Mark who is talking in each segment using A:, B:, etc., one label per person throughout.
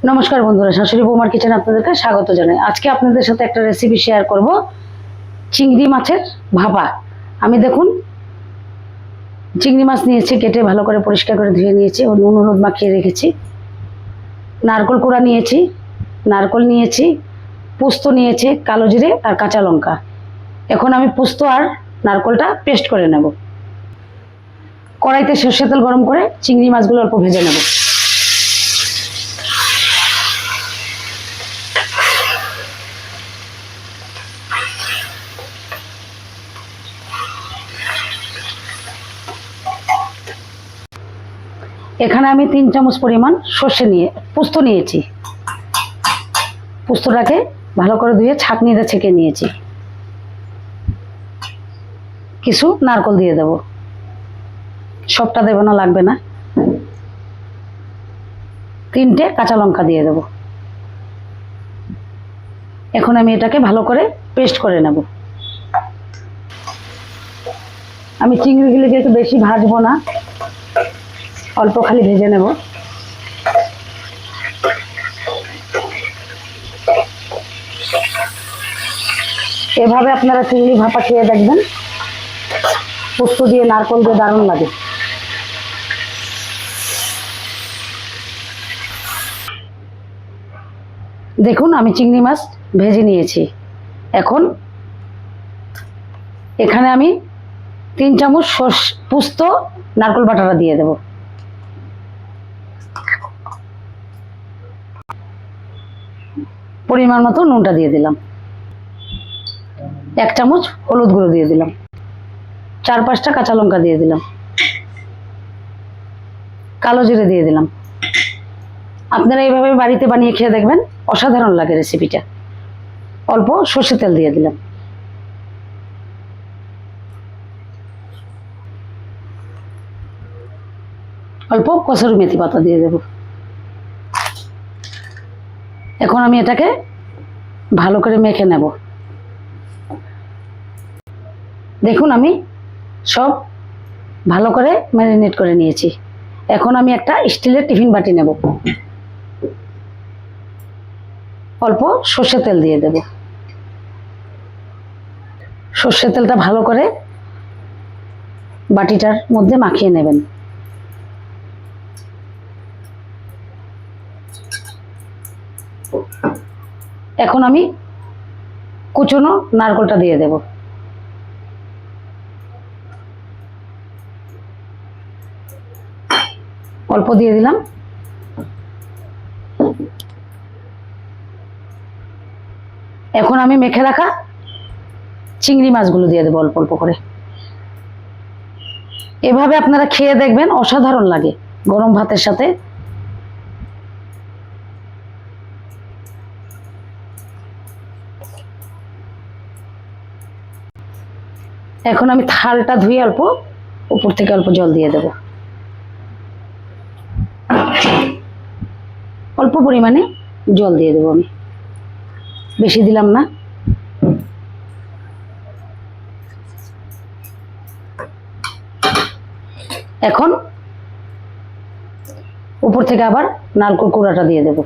A: নমস্কার বন্ধুরা, শাশুড়ি বৌমার কিচেনে আপনাদেরকে স্বাগত জানাই। আজকে আপনাদের সাথে একটা রেসিপি শেয়ার করব, চিংড়ি মাছের ভাপা। আমি দেখুন চিংড়ি মাছ নিয়েছি, কেটে ভালো করে পরিষ্কার করে ধুয়ে নিয়েছি, ও নুন হলুদ মাখিয়ে রেখেছি। নারকেল কোড়া নিয়েছি, নারকেল নিয়েছি, পোস্ত নিয়েছি, কালো জিরে আর কাঁচা লঙ্কা। এখন আমি পোস্ত আর নারকেলটা পেস্ট করে নেব। কড়াইতে সর্ষের তেল গরম করে চিংড়ি মাছগুলো অল্প ভেজে নেব। এখানে আমি 3 চামচ পরিমাণ পোস্ত নিয়েছি। পোস্তটাকে ভালো করে ধুয়ে ছাঁকনিতে ছেঁকে নিয়েছি। কিছু নারকেল দিয়ে দেব, সবটা দেব না, লাগবে না। 3টে কাঁচা লঙ্কা দিয়ে দেব। এখন আমি এটাকে ভালো করে পেস্ট করে নেব। আমি চিংড়িগুলিকে একটু বেশি ভাজবো না, অল্প খালি ভেজে নেব। এভাবে আপনারা চিংড়ি ভাপা খেয়ে দেখবেন, পোস্ত দিয়ে নারকেল দিয়ে দারুণ লাগে। দেখুন আমি চিংড়ি মাছ ভেজে নিয়েছি। এখন এখানে আমি 3 চামচ পোস্ত নারকেল বাটাটা দিয়ে দেব। পরিমাণ মতো নুনটা দিয়ে দিলাম। 1 চামচ হলুদ গুঁড়ো দিয়ে দিলাম। 4-5টা কাঁচা লঙ্কা দিয়ে দিলাম। কালো জিরে দিয়ে দিলাম। আপনারা এইভাবে বাড়িতে বানিয়ে খেয়ে দেখবেন, অসাধারণ লাগে রেসিপিটা। অল্প সর্ষের তেল দিয়ে দিলাম। অল্প কসুরি মেথি পাতা দিয়ে দেব। এখন আমি এটাকে ভালো করে মেখে নেব। দেখুন আমি সব ভালো করে ম্যারিনেট করে নিয়েছি। এখন আমি একটা স্টিলের টিফিন বাটি নেব। অল্প সর্ষের তেল দিয়ে দেব। সর্ষের তেলটা ভালো করে বাটিটার মধ্যে মাখিয়ে নেবেন। এখন আমি কুচনো নারকেলটা দিয়ে দেব। অল্প দিয়ে দিলাম। এখন আমি মেখে রাখা চিংড়ি মাছগুলো দিয়ে দেবো অল্প অল্প করে। এভাবে আপনারা খেয়ে দেখবেন, অসাধারণ লাগে গরম ভাতের সাথে। এখন আমি থালটা ধুয়ে অল্প উপর থেকে অল্প জল দিয়ে দেব। অল্প পরিমাণে জল দিয়ে দেবো, আমি বেশি দিলাম না। এখন উপর থেকে আবার নারকেল কোড়াটা দিয়ে দেব।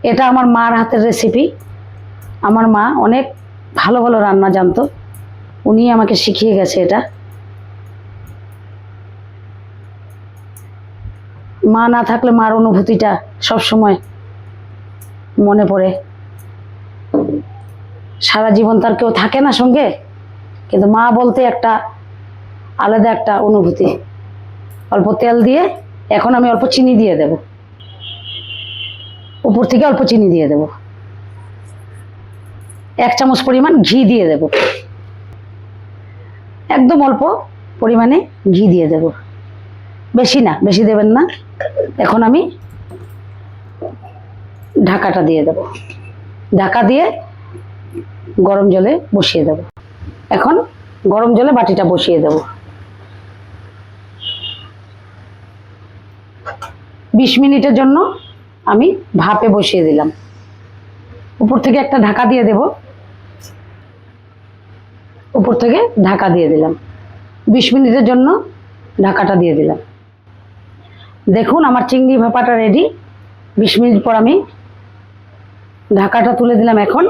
A: এটা আমার মার হাতের রেসিপি। আমার মা অনেক ভালো ভালো রান্না জানতো, উনি আমাকে শিখিয়ে গেছে এটা। মা না থাকলে মার অনুভূতিটা সব সময় মনে পড়ে। সারা জীবন তার কেউ থাকে না সঙ্গে, কিন্তু মা বলতে একটা আলাদা একটা অনুভূতি। অল্প তেল দিয়ে এখন আমি অল্প চিনি দিয়ে দেব। উপর থেকে অল্প চিনি দিয়ে দেব। 1 চামচ পরিমাণ ঘি দিয়ে দেব। একদম অল্প পরিমাণে ঘি দিয়ে দেব, বেশি না, বেশি দেবেন না। এখন আমি ঢাকাটা দিয়ে দেব। ঢাকা দিয়ে গরম জলে বসিয়ে দেব। এখন গরম জলে বাটিটা বসিয়ে দেব। 20 মিনিটের জন্য আমি ভাপে বসিয়ে দিলাম। উপর থেকে একটা ঢাকা দিয়ে দেব। উপর থেকে ঢাকা দিয়ে দিলাম। 20 মিনিটের জন্য ঢাকাটা দিয়ে দিলাম। দেখুন আমার চিংড়ি ভাপাটা রেডি। 20 মিনিট পর আমি ঢাকাটা তুলে দিলাম। এখন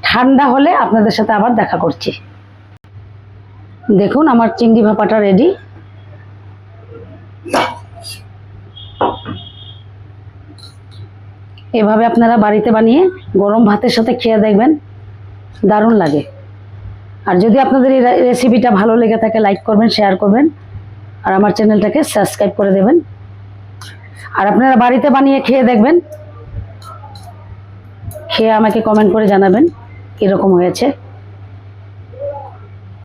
A: ঠান্ডা হলে আপনাদের সাথে আবার দেখা করছি। দেখুন আমার চিংড়ি ভাপাটা রেডি। এভাবে আপনারা বাড়িতে বানিয়ে গরম ভাতের সাথে খেয়ে দেখবেন, দারুণ লাগে। আর যদি আপনাদের এই রেসিপিটা ভালো লেগে থাকে লাইক করবেন, শেয়ার করবেন, আর আমার চ্যানেলটাকে সাবস্ক্রাইব করে দেবেন। আর আপনারা বাড়িতে বানিয়ে খেয়ে দেখবেন, খেয়ে আমাকে কমেন্ট করে জানাবেন কীরকম হয়েছে।